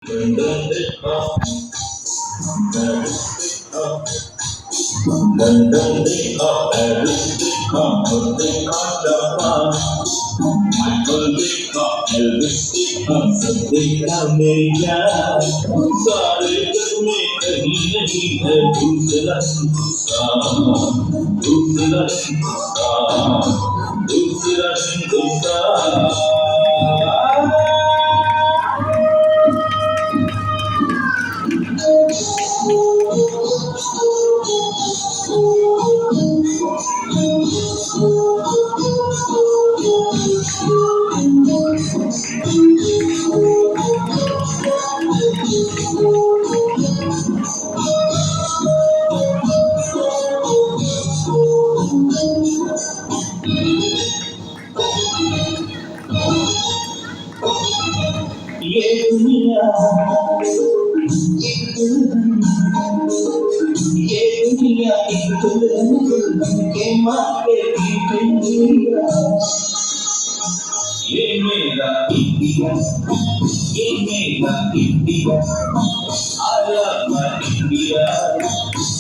London hip hop, Paris hip hop, London hip hop, Paris hip hop, London hip Michael hip hop, Elvis hip hop, सब देखा मेरा सारे जग में कहीं नहीं है दूसरा हिंदुस्तान, दूसरा हिंदुस्तान, दूसरा हिंदुस्तान. ये दुनिया एक दुल्हन, ये दुनिया एक दुल्हन दुल्हन के माथे की बिंदिया. ये मेरा इंडिया, ये मेरा India. I love my India,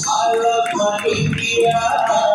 I love my India.